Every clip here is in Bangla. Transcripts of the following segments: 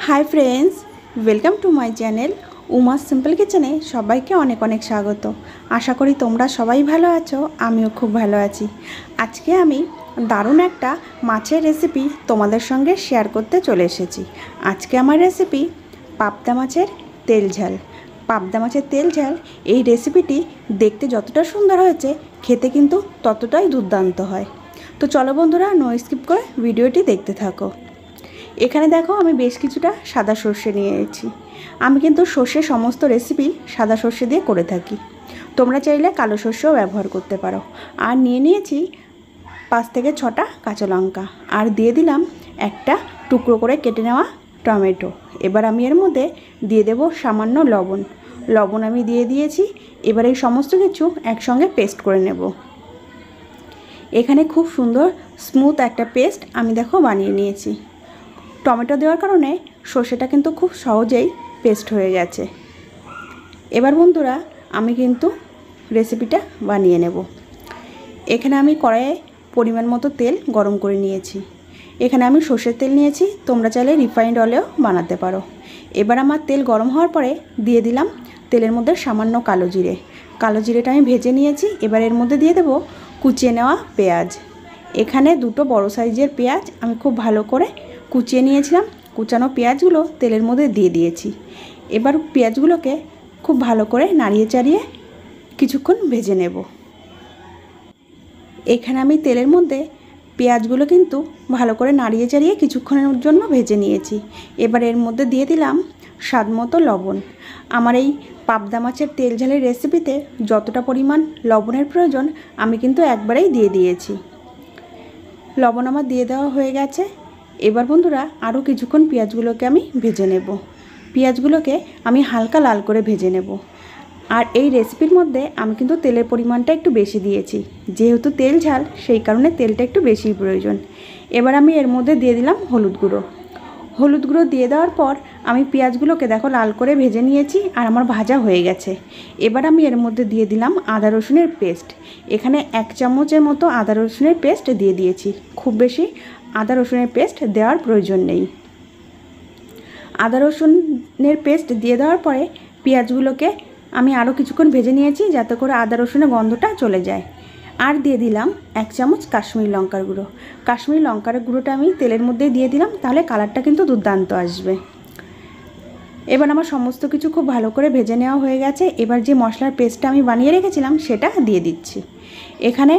High friends welcome to my channel उमास सिम्पल किचेने सबाइके अनेक अनेक स्वागत। आशा करी तोमरा सबाई भालो आछो, आमिओ खूब भालो आछि। आजके आमी दारुण एकटा माछेर रेसिपि तोमादेर संगे शेयर करते चले एसेछि। आजके आमार रेसिपि पाबदा माछेर तेल झाल। पाबदा माछेर तेल झाल এই রেসিপিটি দেখতে যতটা সুন্দর হয়েছে খেতে কিন্তু ততটাই দুর্দান্ত হয়। তো চলো বন্ধুরা নো স্কিপ করে ভিডিওটি দেখতে থাকো। এখানে দেখো আমি বেশ কিছুটা সাদা সর্ষে নিয়েছি। আমি কিন্তু সর্ষে সমস্ত রেসিপি সাদা সর্ষে দিয়ে করে থাকি, তোমরা চাইলে কালো সর্ষেও ব্যবহার করতে পারো। আর নিয়েছি 5 থেকে 6টা কাঁচা লঙ্কা, আর দিয়ে দিলাম একটা টুকরো করে কেটে নেওয়া টমেটো। এবার আমি এর মধ্যে দিয়ে দেব সামান্য লবণ আমি দিয়ে দিয়েছি। এবার এই সমস্ত কিছু একসঙ্গে পেস্ট করে নেব। এখানে খুব সুন্দর স্মুথ একটা পেস্ট আমি দেখো বানিয়ে নিয়েছি। টমেটো দেওয়ার কারণে সর্ষেটা কিন্তু খুব সহজেই পেস্ট হয়ে গেছে। এবার বন্ধুরা আমি কিন্তু রেসিপিটা বানিয়ে নেব। এখানে আমি কড়াইয়ে পরিমাণ মতো তেল গরম করে নিয়েছি। এখানে আমি সর্ষের তেল নিয়েছি, তোমরা চাইলে রিফাইন্ড অয়েলেও বানাতে পারো। এবার আমার তেল গরম হওয়ার পরে দিয়ে দিলাম তেলের মধ্যে সামান্য কালো জিরেটা আমি ভেজে নিয়েছি। এবার এর মধ্যে দিয়ে দেব কুচিয়ে নেওয়া পেঁয়াজ। এখানে 2টো বড় সাইজের পেঁয়াজ আমি খুব ভালো করে কুচিয়ে নিয়েছিলাম। কুচানো পেঁয়াজগুলো তেলের মধ্যে দিয়ে দিয়েছি। এবার পেঁয়াজগুলোকে খুব ভালো করে নাড়িয়ে চাড়িয়ে কিছুক্ষণ ভেজে নেব। এখানে আমি তেলের মধ্যে পেঁয়াজগুলো কিন্তু ভালো করে নাড়িয়ে চাড়িয়ে কিছুক্ষণের জন্য ভেজে নিয়েছি। এবার এর মধ্যে দিয়ে দিলাম স্বাদমতো লবণ। আমার এই পাবদা মাছের তেল ঝালের রেসিপিতে যতটা পরিমাণ লবণের প্রয়োজন আমি কিন্তু একবারেই দিয়ে দিয়েছি। লবণ আমার দিয়ে দেওয়া হয়ে গেছে। এবার বন্ধুরা আরও কিছুক্ষণ পেঁয়াজগুলোকে আমি ভেজে নেব। পেঁয়াজগুলোকে আমি হালকা লাল করে ভেজে নেব। আর এই রেসিপির মধ্যে আমি কিন্তু তেলের পরিমাণটা একটু বেশি দিয়েছি, যেহেতু তেল ঝাল সেই কারণে তেলটা একটু বেশি প্রয়োজন। এবার আমি এর মধ্যে দিয়ে দিলাম হলুদ গুঁড়ো দিয়ে দেওয়ার পর আমি পেঁয়াজগুলোকে দেখো লাল করে ভেজে নিয়েছি আর আমার ভাজা হয়ে গেছে। এবার আমি এর মধ্যে দিয়ে দিলাম আদা রসুনের পেস্ট। এখানে 1 চামচের মতো আদা রসুনের পেস্ট দিয়ে দিয়েছি। খুব বেশি আদা রসুনের পেস্ট দেওয়ার প্রয়োজন নেই। আদা রসুনের পেস্ট দিয়ে দেওয়ার পরে পেঁয়াজগুলোকে আমি আরও কিছুক্ষণ ভেজে নিয়েছি যাতে করে আদা রসুনের গন্ধটা চলে যায়। আর দিয়ে দিলাম 1 চামচ কাশ্মীরি লঙ্কার গুঁড়ো। কাশ্মীরি লঙ্কার গুঁড়োটা আমি তেলের মধ্যে দিয়ে দিলাম, তাহলে কালারটা কিন্তু দুর্দান্ত আসবে। এবার আমার সমস্ত কিছু খুব ভালো করে ভেজে নেওয়া হয়ে গেছে। এবার যে মশলার পেস্টটা আমি বানিয়ে রেখেছিলাম সেটা দিয়ে দিচ্ছি। এখানে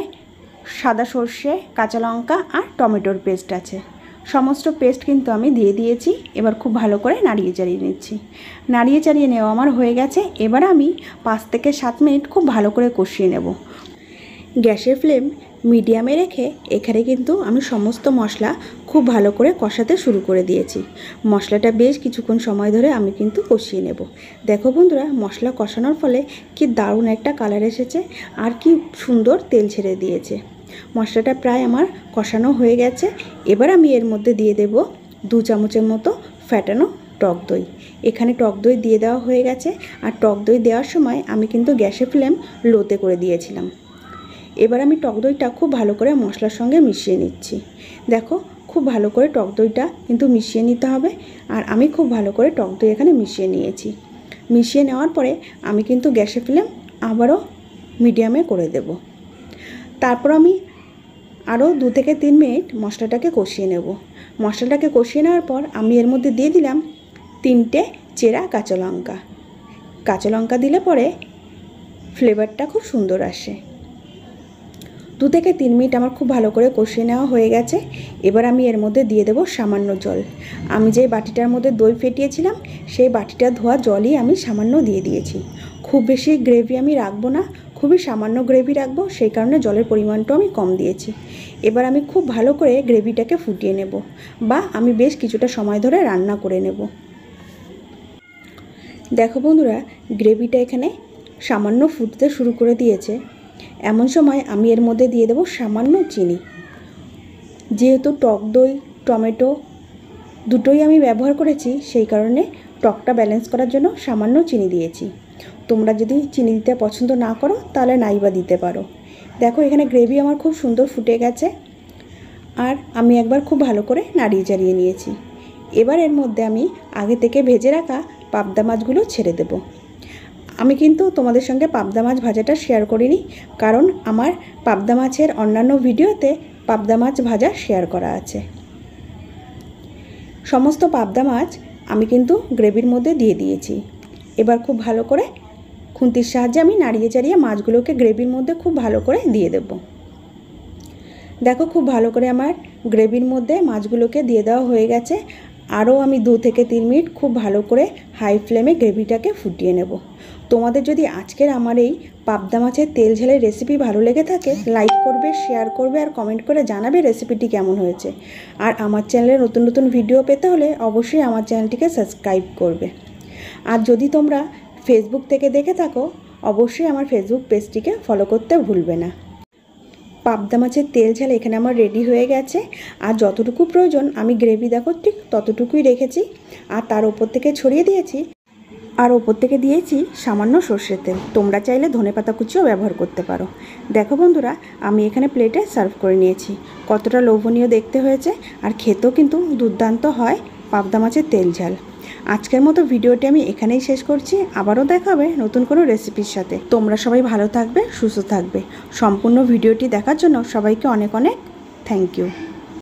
সাদা সর্ষে, কাঁচা লঙ্কা আর টমেটোর পেস্ট আছে। সমস্ত পেস্ট কিন্তু আমি দিয়ে দিয়েছি। এবার খুব ভালো করে নাড়িয়ে চাড়িয়ে নিচ্ছি। নাড়িয়ে চাড়িয়ে নেওয়া আমার হয়ে গেছে। এবার আমি 5 থেকে 7 মিনিট খুব ভালো করে কষিয়ে নেব। গ্যাসের ফ্লেম মিডিয়ামে রেখে এখানে কিন্তু আমি সমস্ত মশলা খুব ভালো করে কষাতে শুরু করে দিয়েছি। মশলাটা বেশ কিছুক্ষণ সময় ধরে আমি কিন্তু কষিয়ে নেব। দেখো বন্ধুরা মশলা কষানোর ফলে কি দারুণ একটা কালার এসেছে আর কি সুন্দর তেল ছেড়ে দিয়েছে। মশলাটা প্রায় আমার কষানো হয়ে গেছে। এবার আমি এর মধ্যে দিয়ে দেব 2 চামচের মতো ফ্যাটানো টক দই। এখানে টক দই দিয়ে দেওয়া হয়ে গেছে। আর টক দই দেওয়ার সময় আমি কিন্তু গ্যাসের ফ্লেম লোতে করে দিয়েছিলাম। এবার আমি টক দইটা খুব ভালো করে মশলার সঙ্গে মিশিয়ে নিচ্ছি। দেখো খুব ভালো করে টক দইটা কিন্তু মিশিয়ে নিতে হবে। আর আমি খুব ভালো করে টক দই এখানে মিশিয়ে নিয়েছি। মিশিয়ে নেওয়ার পরে আমি কিন্তু গ্যাসের ফ্লেম আবারও মিডিয়ামে করে দেব। তারপর আমি আরও 2 থেকে 3 মিনিট মশলাটাকে কষিয়ে নেব। মশলাটাকে কষিয়ে নেওয়ার পর আমি এর মধ্যে দিয়ে দিলাম 3টে চেরা কাঁচা লঙ্কা দিলে পরে ফ্লেভারটা খুব সুন্দর আসে। 2 থেকে 3 মিনিট আমার খুব ভালো করে কষিয়ে নেওয়া হয়ে গেছে। এবার আমি এর মধ্যে দিয়ে দেব সামান্য জল। আমি যে বাটিটার মধ্যে দই ফেটিয়েছিলাম সেই বাটিটা ধোয়া জলই আমি সামান্য দিয়ে দিয়েছি। খুব বেশি গ্রেভি আমি রাখবো না, খুবই সামান্য গ্রেভি রাখবো, সেই কারণে জলের পরিমাণটাও আমি কম দিয়েছি। এবার আমি খুব ভালো করে গ্রেভিটাকে ফুটিয়ে নেব, বা আমি বেশ কিছুটা সময় ধরে রান্না করে নেব। দেখো বন্ধুরা গ্রেভিটা এখানে সামান্য ফুটতে শুরু করে দিয়েছে। এমন সময় আমি এর মধ্যে দিয়ে দেব সামান্য চিনি। যেহেতু টক দই টমেটো দুটোই আমি ব্যবহার করেছি সেই কারণে টকটা ব্যালেন্স করার জন্য সামান্য চিনি দিয়েছি। তোমরা যদি চিনি দিতে পছন্দ না করো তাহলে নাইবা দিতে পারো। দেখো এখানে গ্রেভি আমার খুব সুন্দর ফুটে গেছে। আর আমি একবার খুব ভালো করে নাড়িয়ে চাড়িয়ে নিয়েছি। এবার এর মধ্যে আমি আগে থেকে ভেজে রাখা পাবদা মাছগুলো ছেড়ে দেব। আমি কিন্তু তোমাদের সঙ্গে পাবদা মাছ ভাজাটা শেয়ার করিনি, কারণ আমার পাবদা মাছের অন্যান্য ভিডিওতে পাবদা মাছ ভাজা শেয়ার করা আছে। সমস্ত পাবদা মাছ আমি কিন্তু গ্রেভির মধ্যে দিয়ে দিয়েছি। এবার খুব ভালো করে খুন্তির সাহায্যে আমি নাড়িয়ে চাড়িয়ে মাছগুলোকে গ্রেভির মধ্যে খুব ভালো করে দিয়ে দেব। দেখো খুব ভালো করে আমার গ্রেভির মধ্যে মাছগুলোকে দিয়ে দেওয়া হয়ে গেছে। আরও আমি 2 থেকে 3 মিনিট খুব ভালো করে হাই ফ্লেমে গ্রেভিটাকে ফুটিয়ে নেব। তোমাদের যদি আজকের আমার এই পাবদা মাছের তেল ঝালের রেসিপি ভালো লেগে থাকে, লাইক করবে, শেয়ার করবে আর কমেন্ট করে জানাবে রেসিপিটি কেমন হয়েছে। আর আমার চ্যানেলে নতুন নতুন ভিডিও পেতে হলে অবশ্যই আমার চ্যানেলটিকে সাবস্ক্রাইব করবে। আর যদি তোমরা ফেসবুক থেকে দেখে থাকো, অবশ্যই আমার ফেসবুক পেজটিকে ফলো করতে ভুলবে না। পাবদা মাছের তেল ঝাল এখানে আমার রেডি হয়ে গেছে। আর যতটুকু প্রয়োজন আমি গ্রেভি দেখো ঠিক ততটুকুই রেখেছি। আর তার ওপর থেকে ছড়িয়ে দিয়েছি, আর ওপর থেকে দিয়েছি সামান্য সর্ষের তেল। তোমরা চাইলে ধনেপাতা কুচিও ব্যবহার করতে পারো। দেখো বন্ধুরা, আমি এখানে প্লেটে সার্ভ করে নিয়েছি। কতটা লোভনীয় দেখতে হয়েছে, আর খেতেও কিন্তু দুর্দান্ত হয় পাবদা মাছের তেল ঝাল। আজকের মতো ভিডিওটি আমি এখানেই শেষ করছি। আবারও দেখা হবে নতুন কোনো রেসিপির সাথে। তোমরা সবাই ভালো থাকবে, সুস্থ থাকবে। সম্পূর্ণ ভিডিওটি দেখার জন্য সবাইকে অনেক অনেক থ্যাংক ইউ।